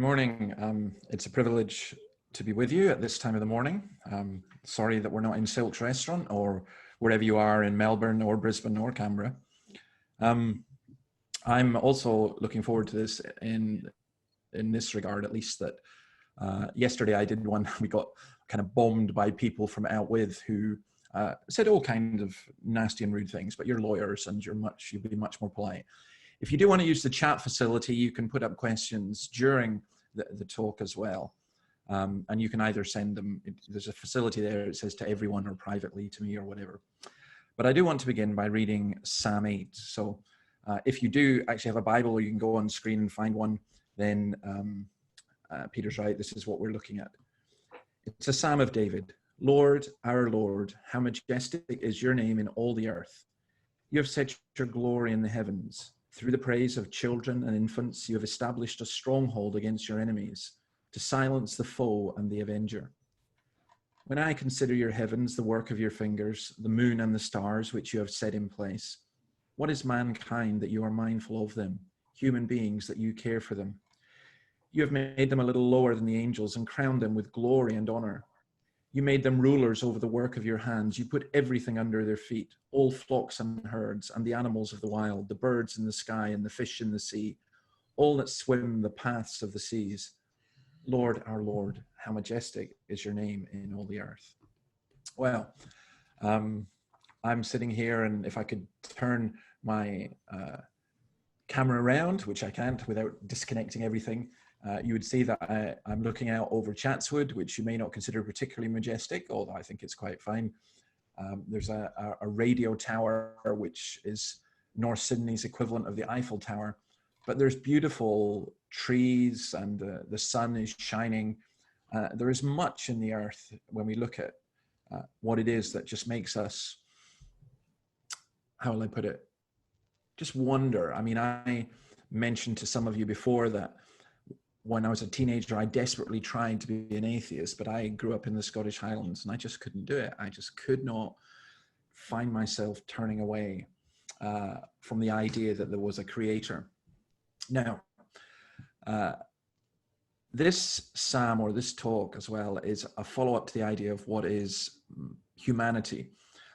morning. It's a privilege to be with you at this time of the morning. Sorry that we're not in Silk's restaurant or wherever you are in Melbourne or Brisbane or Canberra. I'm also looking forward to this in this regard, at least that yesterday I did one. We got kind of bombed by people from out with who said all kinds of nasty and rude things, but you're lawyers and you'd be much more polite. If you do want to use the chat facility, you can put up questions during the talk as well. And you can either send them, there's a facility there, it says to everyone or privately to me or whatever. But I do want to begin by reading Psalm 8. So if you do actually have a Bible or you can go on screen and find one, then Peter's right, this is what we're looking at. It's a Psalm of David. Lord, our Lord, how majestic is your name in all the earth. You have set your glory in the heavens. Through the praise of children and infants, you have established a stronghold against your enemies, to silence the foe and the avenger. When I consider your heavens, the work of your fingers, the moon and the stars which you have set in place, what is mankind that you are mindful of them, human beings that you care for them? You have made them a little lower than the angels and crowned them with glory and honor. You made them rulers over the work of your hands. You put everything under their feet, all flocks and herds, and the animals of the wild, the birds in the sky and the fish in the sea, all that swim the paths of the seas. Lord, our Lord, how majestic is your name in all the earth. Well, I'm sitting here, and if I could turn my camera around, which I can't without disconnecting everything, you would see that I'm looking out over Chatswood, which you may not consider particularly majestic, although I think it's quite fine. There's a radio tower, which is North Sydney's equivalent of the Eiffel Tower, but there's beautiful trees and the sun is shining. There is much in the earth when we look at what it is that just makes us, how will I put it, just wonder. I mean, I mentioned to some of you before that when I was a teenager, I desperately tried to be an atheist, but I grew up in the Scottish Highlands and I just couldn't do it. I just could not find myself turning away from the idea that there was a creator. Now, this psalm or this talk as well is a follow-up to the idea of what is humanity.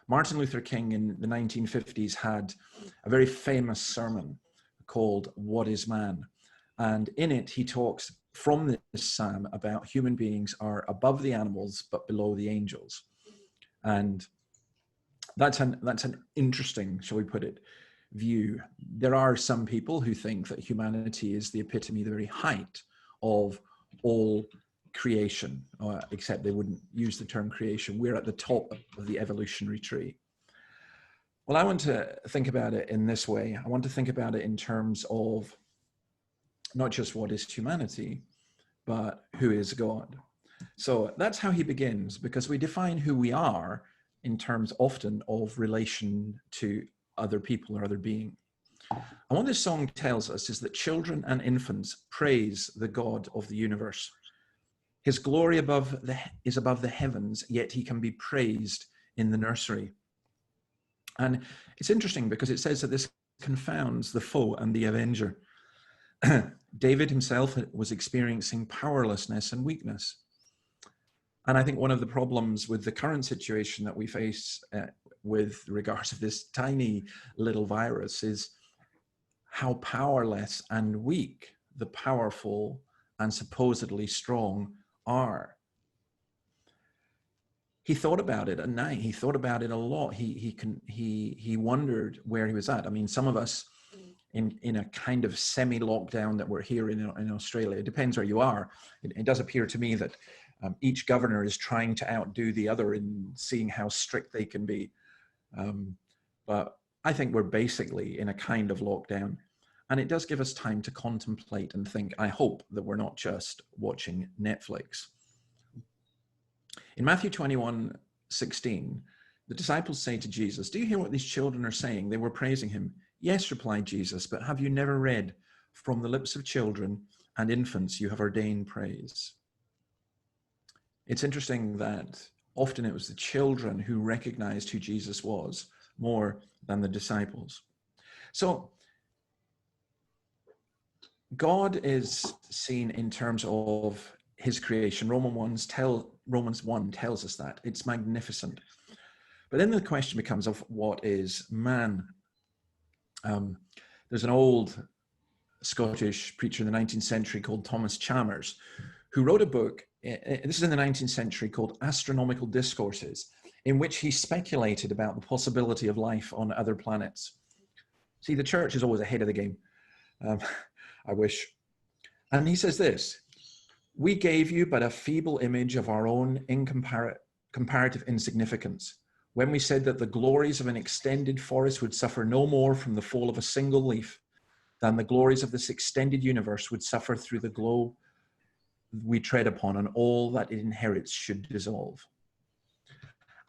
Martin Luther King in the 1950s had a very famous sermon called What is Man? And in it, he talks from this psalm about human beings are above the animals, but below the angels. And that's an interesting, shall we put it, view. There are some people who think that humanity is the epitome, the very height of all creation, except they wouldn't use the term creation. We're at the top of the evolutionary tree. Well, I want to think about it in this way. I want to think about it in terms of not just what is humanity, but who is God. So that's how he begins, because we define who we are in terms often of relation to other people or other beings. And what this song tells us is that children and infants praise the God of the universe. His glory is above the heavens, yet he can be praised in the nursery. And it's interesting because it says that this confounds the foe and the avenger. David himself was experiencing powerlessness and weakness. And I think one of the problems with the current situation that we face with regards to this tiny little virus is how powerless and weak the powerful and supposedly strong are. He thought about it at night. He thought about it a lot. He wondered where he was at. I mean, some of us in a kind of semi-lockdown that we're here in Australia, it depends where you are. It does appear to me that each governor is trying to outdo the other in seeing how strict they can be. But I think we're basically in a kind of lockdown, and it does give us time to contemplate and think. I hope that we're not just watching Netflix. In Matthew 21:16, the disciples say to Jesus, "Do you hear what these children are saying?" They were praising him. "Yes," replied Jesus, "but have you never read, from the lips of children and infants you have ordained praise?" It's interesting that often it was the children who recognized who Jesus was more than the disciples. So God is seen in terms of his creation. Romans 1 tells us that. It's magnificent. But then the question becomes of what is man? There's an old Scottish preacher in the 19th century called Thomas Chalmers, who wrote a book, this is in the 19th century, called Astronomical Discourses, in which he speculated about the possibility of life on other planets. See, the church is always ahead of the game. I wish. And he says this: we gave you but a feeble image of our own comparative insignificance when we said that the glories of an extended forest would suffer no more from the fall of a single leaf than the glories of this extended universe would suffer through the globe we tread upon, and all that it inherits should dissolve.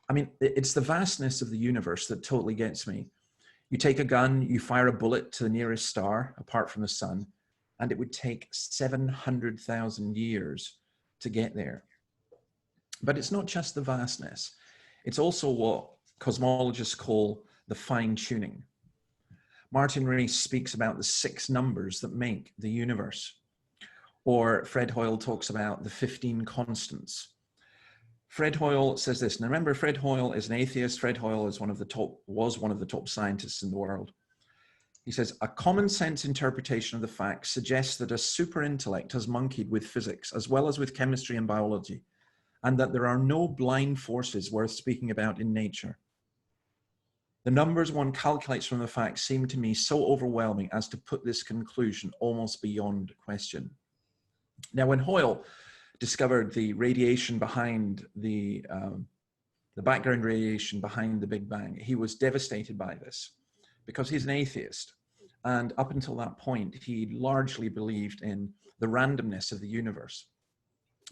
I mean, it's the vastness of the universe that totally gets me. You take a gun, you fire a bullet to the nearest star, apart from the sun, and it would take 700,000 years to get there. But it's not just the vastness. It's also what cosmologists call the fine-tuning. Martin Rees speaks about the 6 numbers that make the universe. Or Fred Hoyle talks about the 15 constants. Fred Hoyle says this. Now remember, Fred Hoyle is an atheist. Fred Hoyle is was one of the top scientists in the world. He says, a common sense interpretation of the facts suggests that a super intellect has monkeyed with physics as well as with chemistry and biology, and that there are no blind forces worth speaking about in nature. The numbers one calculates from the facts seem to me so overwhelming as to put this conclusion almost beyond question. Now, when Hoyle discovered the radiation behind the background radiation behind the Big Bang, he was devastated by this because he's an atheist. And up until that point, he largely believed in the randomness of the universe.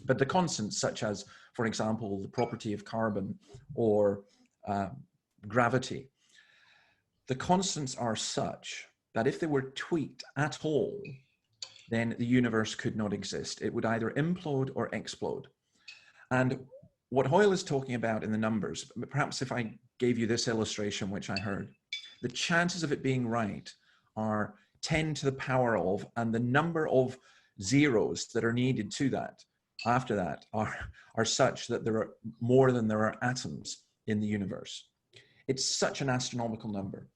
But the constants, such as, for example, the property of carbon or gravity, the constants are such that if they were tweaked at all, then the universe could not exist. It would either implode or explode. And what Hoyle is talking about in the numbers, perhaps if I gave you this illustration, which I heard, the chances of it being right are 10 to the power of, and the number of zeros that are needed to that, after that, are such that there are more than there are atoms in the universe. It's such an astronomical number.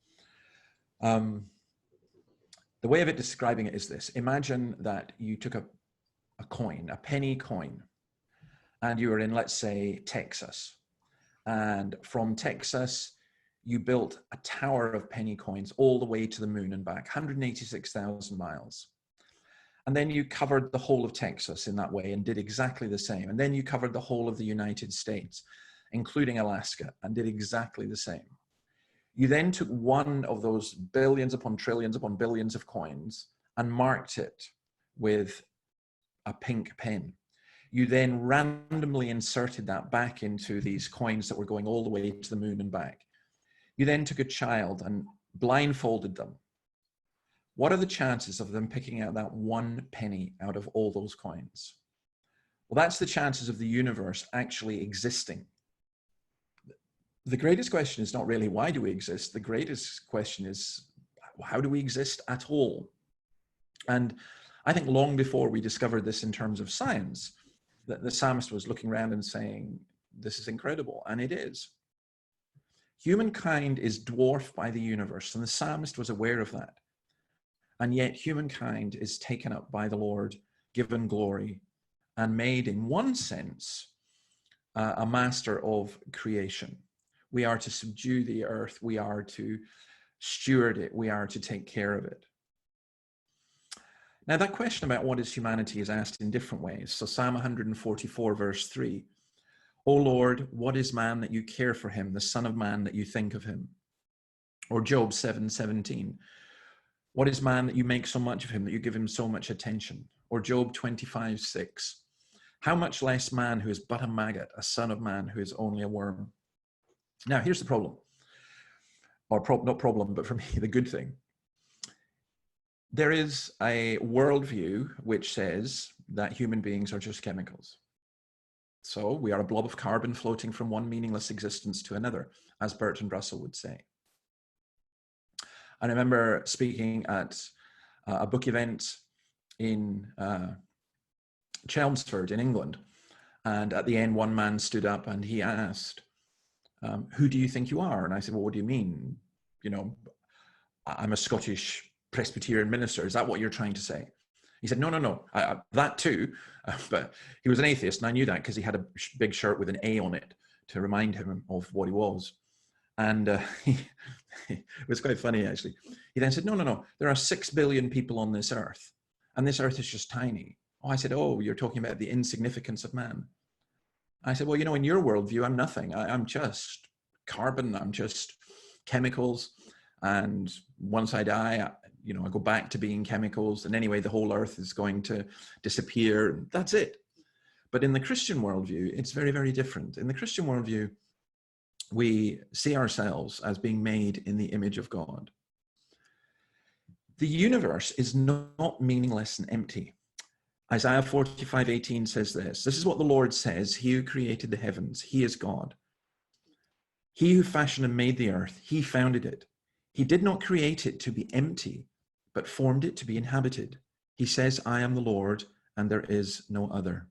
The way of it describing it is this. Imagine that you took a coin, a penny coin, and you were in, let's say, Texas. And from Texas, you built a tower of penny coins all the way to the moon and back, 186,000 miles. And then you covered the whole of Texas in that way and did exactly the same. And then you covered the whole of the United States, including Alaska, and did exactly the same. You then took one of those billions upon trillions upon billions of coins and marked it with a pink pen. You then randomly inserted that back into these coins that were going all the way to the moon and back. You then took a child and blindfolded them. What are the chances of them picking out that one penny out of all those coins? Well, that's the chances of the universe actually existing. The greatest question is not really why do we exist? The greatest question is how do we exist at all? And I think long before we discovered this in terms of science, that the psalmist was looking around and saying, this is incredible, and it is. Humankind is dwarfed by the universe, and the psalmist was aware of that. And yet humankind is taken up by the Lord, given glory, and made in one sense a master of creation. We are to subdue the earth. We are to steward it. We are to take care of it. Now, that question about what is humanity is asked in different ways. So Psalm 144, verse 3, O Lord, what is man that you care for him, the son of man that you think of him? Or Job 7:17, what is man that you make so much of him, that you give him so much attention? Or Job 25:6, how much less man who is but a maggot, a son of man who is only a worm? Now, here's the problem, or not problem, but for me, the good thing. There is a worldview which says that human beings are just chemicals. So we are a blob of carbon floating from one meaningless existence to another, as Bertrand Russell would say. I remember speaking at a book event in Chelmsford in England. And at the end, one man stood up and he asked, who do you think you are? And I said, well, what do you mean? You know, I'm a Scottish Presbyterian minister. Is that what you're trying to say? He said, no, that too. But he was an atheist, and I knew that because he had a big shirt with an A on it to remind him of what he was. And it was quite funny, actually. He then said, no, there are 6 billion people on this earth, and this earth is just tiny. Oh, I said, oh, you're talking about the insignificance of man. I said, well, you know, in your worldview, I'm nothing. I'm just carbon. I'm just chemicals. And once I die, you know, I go back to being chemicals. And anyway, the whole earth is going to disappear. That's it. But in the Christian worldview, it's very, very different. In the Christian worldview, we see ourselves as being made in the image of God. The universe is not meaningless and empty. Isaiah 45:18 says this. This is what the Lord says. He who created the heavens, he is God. He who fashioned and made the earth, he founded it. He did not create it to be empty, but formed it to be inhabited. He says, I am the Lord, and there is no other.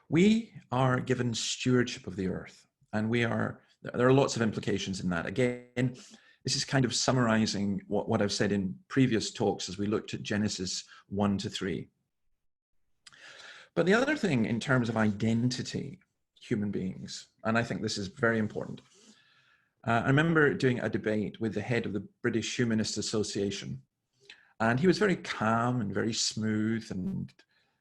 We are given stewardship of the earth, and there are lots of implications in that. Again, this is kind of summarizing what I've said in previous talks as we looked at Genesis 1-3. But the other thing in terms of identity, human beings, and I think this is very important. I remember doing a debate with the head of the British Humanist Association, and he was very calm and very smooth and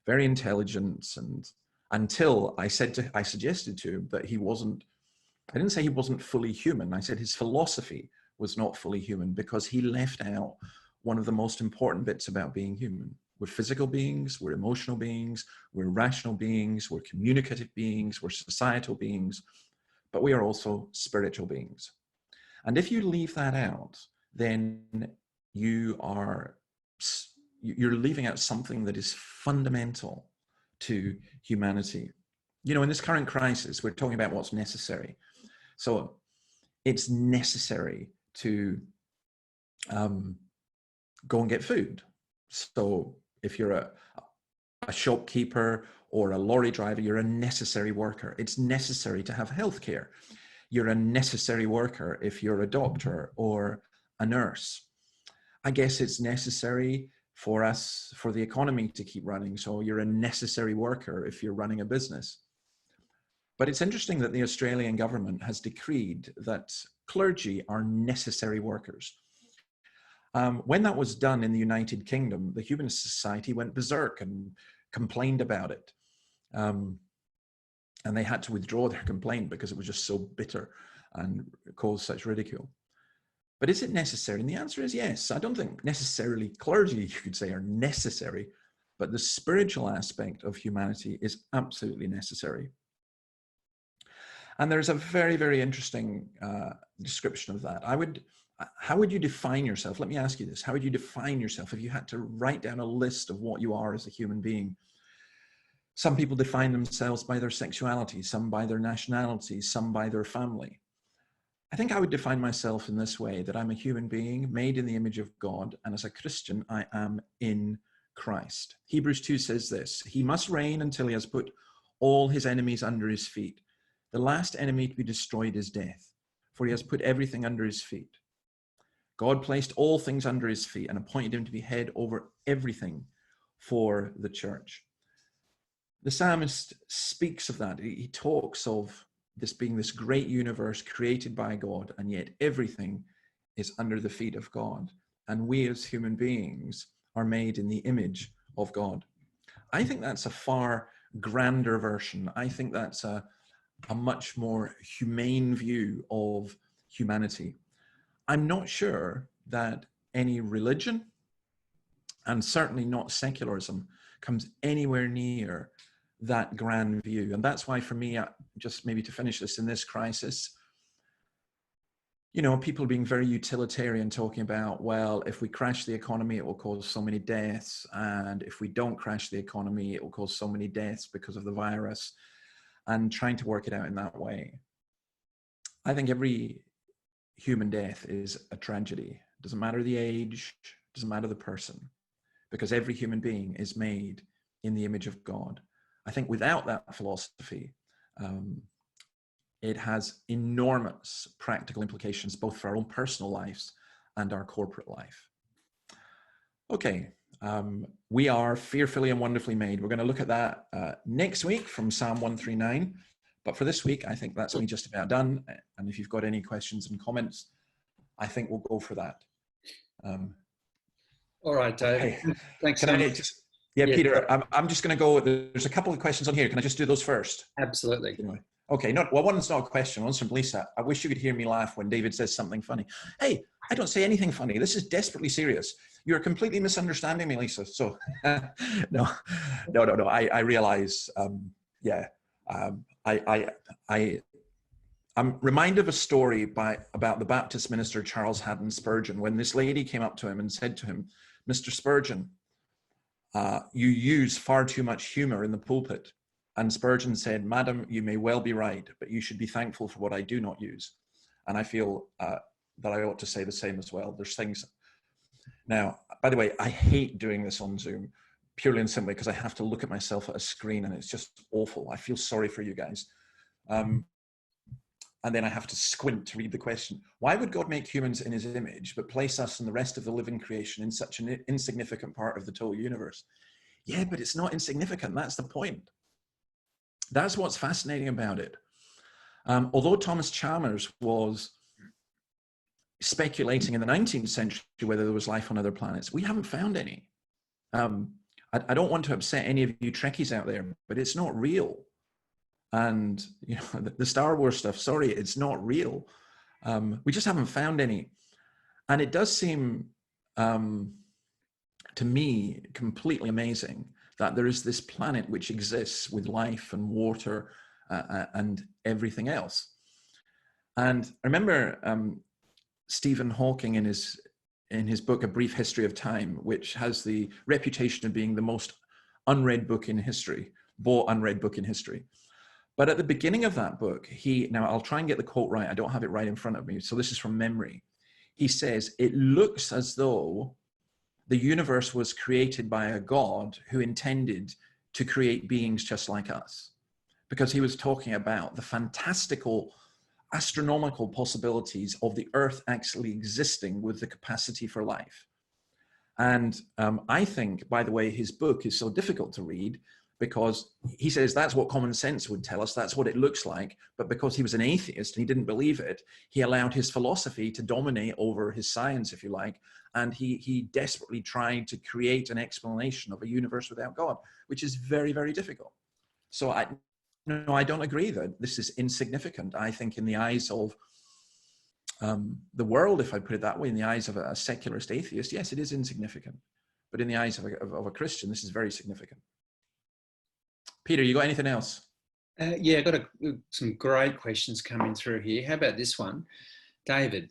very intelligent, and until I suggested to him that I didn't say he wasn't fully human. I said his philosophy was not fully human because he left out one of the most important bits about being human. We're physical beings, we're emotional beings, we're rational beings, we're communicative beings, we're societal beings, but we are also spiritual beings. And if you leave that out, then you're leaving out something that is fundamental to humanity. You know, in this current crisis, we're talking about what's necessary. So it's necessary to go and get food. So if you're a shopkeeper or a lorry driver, you're a necessary worker. It's necessary to have healthcare. You're a necessary worker if you're a doctor or a nurse. I guess it's necessary for the economy to keep running. So you're a necessary worker if you're running a business. But it's interesting that the Australian government has decreed that clergy are necessary workers. When that was done in the United Kingdom, the Humanist Society went berserk and complained about it. And they had to withdraw their complaint because it was just so bitter and caused such ridicule. But is it necessary? And the answer is yes. I don't think necessarily clergy, you could say, are necessary, but the spiritual aspect of humanity is absolutely necessary. And there's a very, very interesting description of that. How would you define yourself? Let me ask you this. How would you define yourself if you had to write down a list of what you are as a human being? Some people define themselves by their sexuality, some by their nationality, some by their family. I think I would define myself in this way, that I'm a human being made in the image of God, and as a Christian, I am in Christ. Hebrews 2 says this, he must reign until he has put all his enemies under his feet. The last enemy to be destroyed is death, for he has put everything under his feet. God placed all things under his feet and appointed him to be head over everything for the church. The psalmist speaks of that. He talks of this being this great universe created by God, and yet everything is under the feet of God. And we as human beings are made in the image of God. I think that's a far grander version. I think that's a much more humane view of humanity. I'm not sure that any religion, and certainly not secularism, comes anywhere near that grand view. And that's why for me, just maybe to finish this, in this crisis, you know, people being very utilitarian, talking about, well, if we crash the economy, it will cause so many deaths. And if we don't crash the economy, it will cause so many deaths because of the virus, and trying to work it out in that way. I think every human death is a tragedy. Doesn't matter the age, doesn't matter the person. because every human being is made in the image of God. I think without that philosophy, it has enormous practical implications, both for our own personal lives and our corporate life. Okay, we are fearfully and wonderfully made. We're going to look at that next week from Psalm 139. But for this week, I think that's me just about done. And if you've got any questions and comments, I think we'll go for that. All right, Dave. Okay. Thanks so much. Yeah, Peter, I'm just going to go. There's a couple of questions on here. Can I just do those first? Absolutely. Okay, one's not a question, one's from Lisa. I wish you could hear me laugh when David says something funny. Hey, I don't say anything funny. This is desperately serious. You're completely misunderstanding me, Lisa. So, no. I realize, I'm reminded of a story about the Baptist minister Charles Haddon Spurgeon, when this lady came up to him and said to him, Mr. Spurgeon, you use far too much humor in the pulpit. And Spurgeon said, Madam, you may well be right, but you should be thankful for what I do not use. And I feel that I ought to say the same as well. There's things. Now, by the way, I hate doing this on Zoom, purely and simply because I have to look at myself at a screen and it's just awful. I feel sorry for you guys. And then I have to squint to read the question. Why would God make humans in his image, but place us and the rest of the living creation in such an insignificant part of the total universe? Yeah, but it's not insignificant. That's the point. That's what's fascinating about it. Although Thomas Chalmers was speculating in the 19th century whether there was life on other planets, we haven't found any. I don't want to upset any of you Trekkies out there, but it's not real. And the Star Wars stuff, sorry, it's not real. We just haven't found any. And it does seem to me completely amazing that there is this planet which exists with life and water and everything else. And I remember Stephen Hawking in his book, A Brief History of Time, which has the reputation of being the most unread book in history, unread book in history. But at the beginning of that book, now I'll try and get the quote right. I don't have it right in front of me. So this is from memory. He says, it looks as though the universe was created by a God who intended to create beings just like us. Because he was talking about the fantastical, astronomical possibilities of the earth actually existing with the capacity for life. And I think, by the way, his book is so difficult to read because he says that's what common sense would tell us, that's what it looks like. But because he was an atheist and he didn't believe it, he allowed his philosophy to dominate over his science, if you like. And he desperately tried to create an explanation of a universe without God, which is very, very difficult. So I don't agree that this is insignificant. I think in the eyes of the world, if I put it that way, in the eyes of a secularist atheist, yes, it is insignificant. But in the eyes of a Christian, this is very significant. Peter, you got anything else? Yeah, I've got some great questions coming through here. How about this one? David,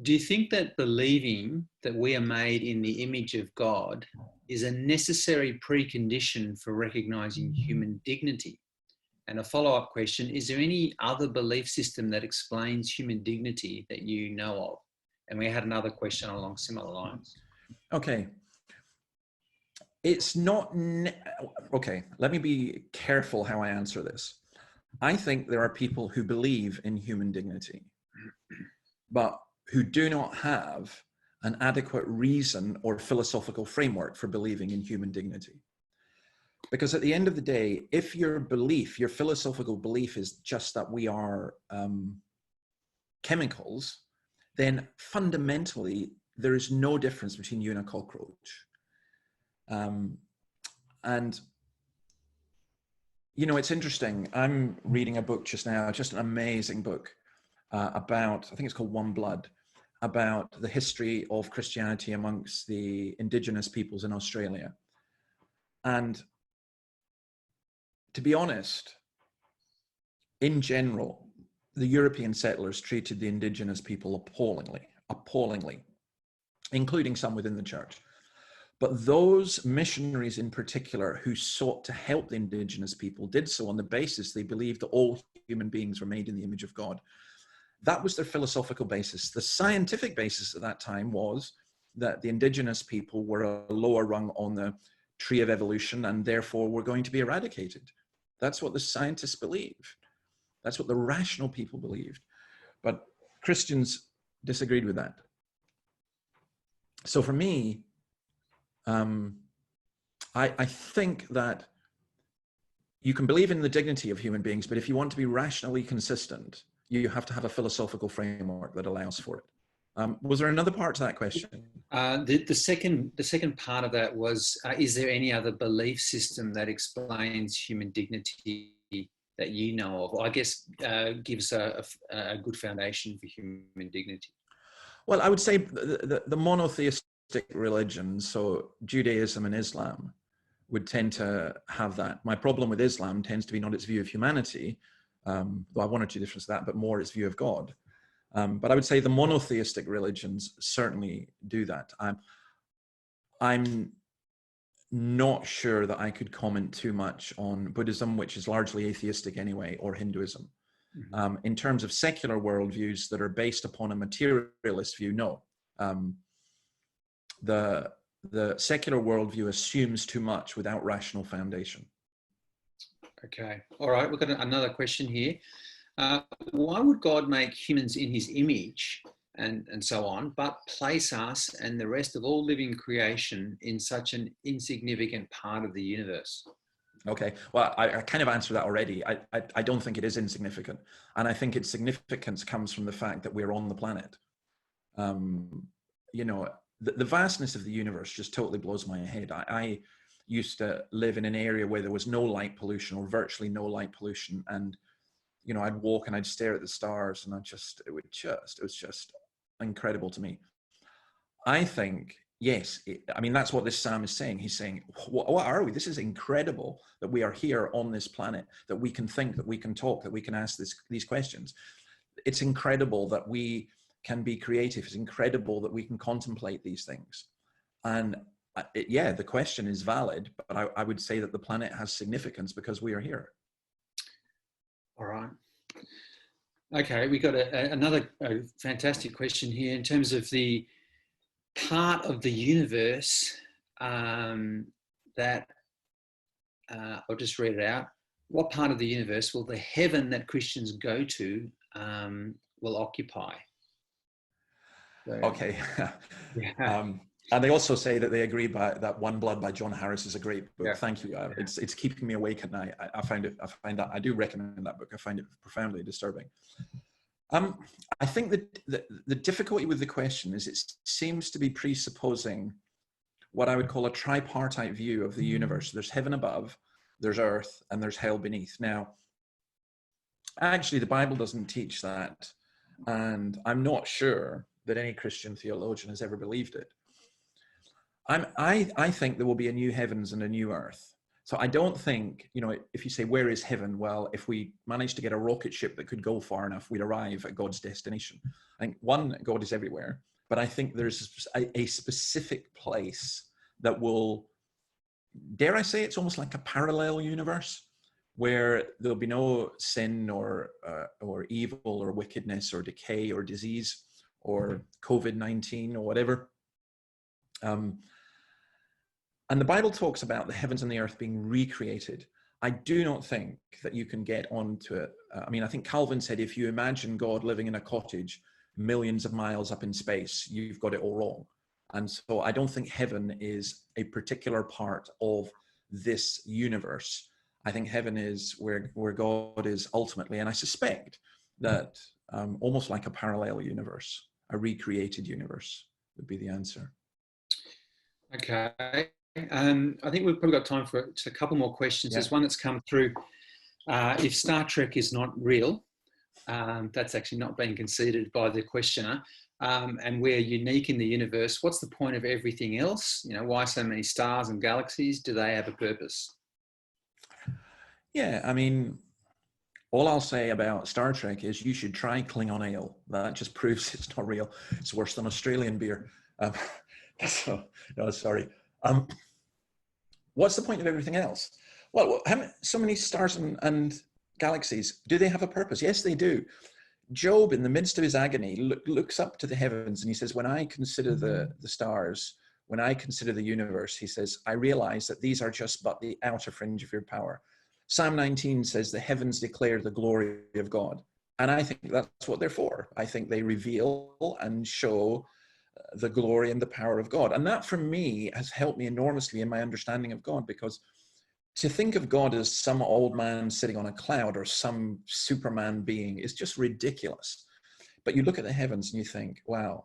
do you think that believing that we are made in the image of God is a necessary precondition for recognizing human dignity? And a follow-up question, is there any other belief system that explains human dignity that you know of? And we had another question along similar lines. Okay. It's not, okay, let me be careful how I answer this. I think there are people who believe in human dignity, but who do not have an adequate reason or philosophical framework for believing in human dignity. Because at the end of the day, if your belief, your philosophical belief is just that we are chemicals, then fundamentally, there is no difference between you and a cockroach. And, it's interesting. I'm reading a book just now, just an amazing book about, I think it's called One Blood, about the history of Christianity amongst the indigenous peoples in Australia. And to be honest, in general, the European settlers treated the indigenous people appallingly, including some within the church. But those missionaries in particular who sought to help the indigenous people did so on the basis they believed that all human beings were made in the image of God. That was their philosophical basis. The scientific basis at that time was that the indigenous people were a lower rung on the tree of evolution and therefore were going to be eradicated. That's what the scientists believed. That's what the rational people believed. But Christians disagreed with that. So for me, I think that you can believe in the dignity of human beings, but if you want to be rationally consistent, you have to have a philosophical framework that allows for it. Was there another part to that question? The second part of that was, is there any other belief system that explains human dignity that you know of? Or I guess gives a good foundation for human dignity. Well, I would say the monotheistic religions, so Judaism and Islam, would tend to have that. My problem with Islam tends to be not its view of humanity, well, one or two differences to that, but more its view of God. But I would say the monotheistic religions certainly do that. I'm not sure that I could comment too much on Buddhism, which is largely atheistic anyway, or Hinduism. Mm-hmm. In terms of secular worldviews that are based upon a materialist view, no. The secular worldview assumes too much without rational foundation. Okay. All right. We've got another question here. Why would God make humans in his image and so on, but place us and the rest of all living creation in such an insignificant part of the universe? Okay. Well, I kind of answered that already. I don't think it is insignificant. And I think its significance comes from the fact that we're on the planet. You know, the vastness of the universe just totally blows my head. I used to live in an area where there was no light pollution or virtually no light pollution. And, you know, I'd walk and I'd stare at the stars and it was just incredible to me. I think, yes, I mean, that's what this psalm is saying. He's saying, what are we? This is incredible that we are here on this planet, that we can think, that we can talk, that we can ask these questions. It's incredible that we can be creative. It's incredible that we can contemplate these things. And yeah, the question is valid, but I would say that the planet has significance because we are here. All right. Okay, we got another fantastic question here in terms of the part of the universe that, I'll just read it out. What part of the universe will the heaven that Christians go to will occupy? So, okay. Yeah. And they also say that they agree that One Blood by John Harris is a great book. Yeah. Thank you. It's keeping me awake at night. I find that I do recommend that book. I find it profoundly disturbing. I think that the difficulty with the question is it seems to be presupposing what I would call a tripartite view of the universe. There's heaven above, there's earth, and there's hell beneath. Now, actually, the Bible doesn't teach that, and I'm not sure that any Christian theologian has ever believed it. I think there will be a new heavens and a new earth. So I don't think, you know, if you say, where is heaven? Well, if we manage to get a rocket ship that could go far enough, we'd arrive at God's destination. I think, one, God is everywhere, but I think there's a specific place that will, dare I say, it's almost like a parallel universe where there'll be no sin or evil or wickedness or decay or disease or COVID-19 or whatever. And the Bible talks about the heavens and the earth being recreated. I do not think that you can get onto it. I mean, I think Calvin said, if you imagine God living in a cottage millions of miles up in space, you've got it all wrong. And so I don't think heaven is a particular part of this universe. I think heaven is where God is ultimately, and I suspect that almost like a parallel universe, a recreated universe would be the answer. Okay. I think we've probably got time for a couple more questions. Yeah. There's one that's come through. If Star Trek is not real, that's actually not being conceded by the questioner, and we're unique in the universe, what's the point of everything else? You know, why so many stars and galaxies? Do they have a purpose? Yeah, I mean, all I'll say about Star Trek is you should try Klingon ale. That just proves it's not real. It's worse than Australian beer. So, no, sorry. What's the point of everything else? Well, so many stars and galaxies, do they have a purpose? Yes, they do. Job, in the midst of his agony, looks up to the heavens and he says, when I consider the stars, when I consider the universe, he says, I realize that these are just but the outer fringe of your power. Psalm 19 says, the heavens declare the glory of God. And I think that's what they're for. I think they reveal and show the glory and the power of God. And that, for me, has helped me enormously in my understanding of God, because to think of God as some old man sitting on a cloud or some Superman being is just ridiculous. But you look at the heavens and you think, wow,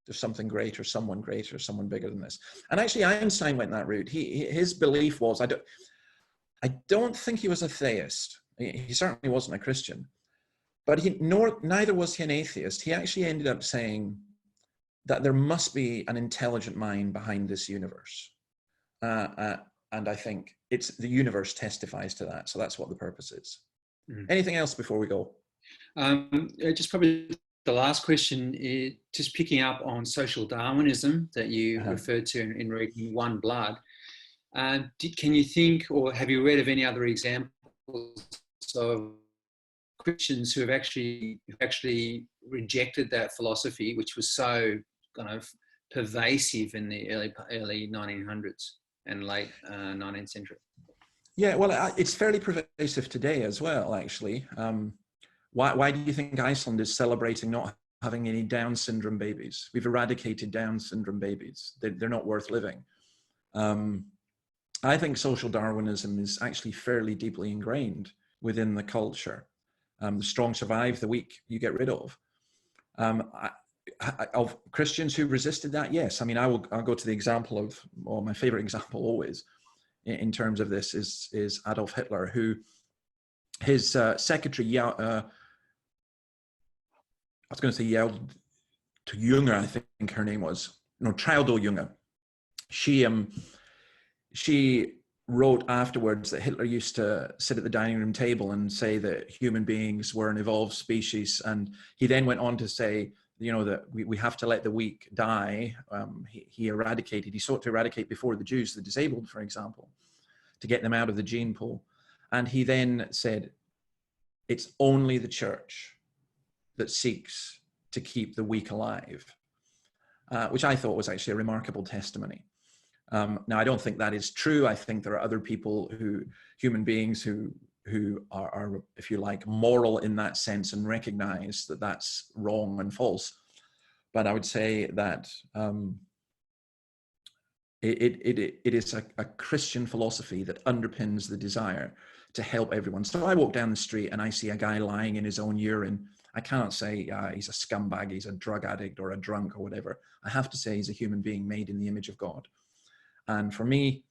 there's something greater, someone bigger than this. And actually, Einstein went that route. His belief was, I don't think he was a theist. He certainly wasn't a Christian. But neither was he an atheist. He actually ended up saying that there must be an intelligent mind behind this universe. And I think the universe testifies to that. So that's what the purpose is. Anything else before we go? Just probably the last question is just picking up on social Darwinism that you referred to in reading One Blood. Can you think, or have you read of any other examples of Christians who have actually rejected that philosophy, which was so kind of pervasive in the early 1900s and late 19th century? Yeah, well, it's fairly pervasive today as well, actually. Why do you think Iceland is celebrating not having any Down syndrome babies? We've eradicated Down syndrome babies. They're not worth living. I think social Darwinism is actually fairly deeply ingrained within the culture. The strong survive, the weak you get rid of. Of Christians who resisted that, yes. I mean, I'll go to the example of, or my favorite example always in terms of this is Adolf Hitler, who his secretary, I was going to say yelled to Junge, I think her name was, no, Traudl Junge. She wrote afterwards that Hitler used to sit at the dining room table and say that human beings were an evolved species. And he then went on to say, that we have to let the weak die. He sought to eradicate before the Jews, the disabled, for example, to get them out of the gene pool. And he then said, it's only the church that seeks to keep the weak alive, which I thought was actually a remarkable testimony. Now, I don't think that is true. I think there are other people human beings who are, if you like, moral in that sense and recognize that that's wrong and false. But I would say that it is a Christian philosophy that underpins the desire to help everyone. So I walk down the street and I see a guy lying in his own urine. I cannot say he's a scumbag, he's a drug addict or a drunk or whatever. I have to say he's a human being made in the image of God. And for me,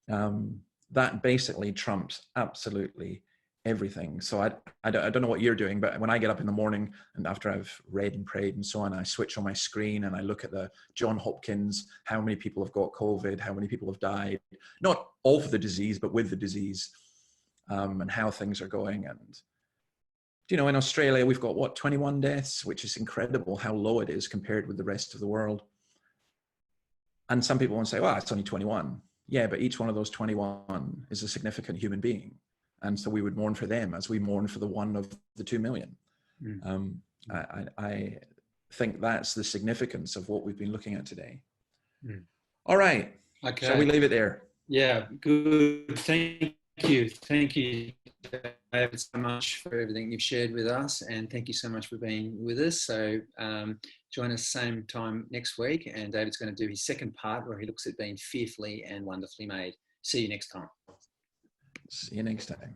that basically trumps absolutely everything. So I don't know what you're doing, but when I get up in the morning and after I've read and prayed and so on, I switch on my screen and I look at the John Hopkins, how many people have got COVID, how many people have died, not of the disease, but with the disease, and how things are going. And, in Australia, we've got 21 deaths, which is incredible how low it is compared with the rest of the world. And some people want to say, well, it's only 21. Yeah, but each one of those 21 is a significant human being. And so we would mourn for them as we mourn for the one of the 2 million. I think that's the significance of what we've been looking at today. All right. Okay. Shall we leave it there? Yeah, good. Thank you. Thank you, David, so much for everything you've shared with us. And thank you so much for being with us. So join us same time next week. And David's going to do his second part where he looks at being fearfully and wonderfully made. See you next time. See you next time.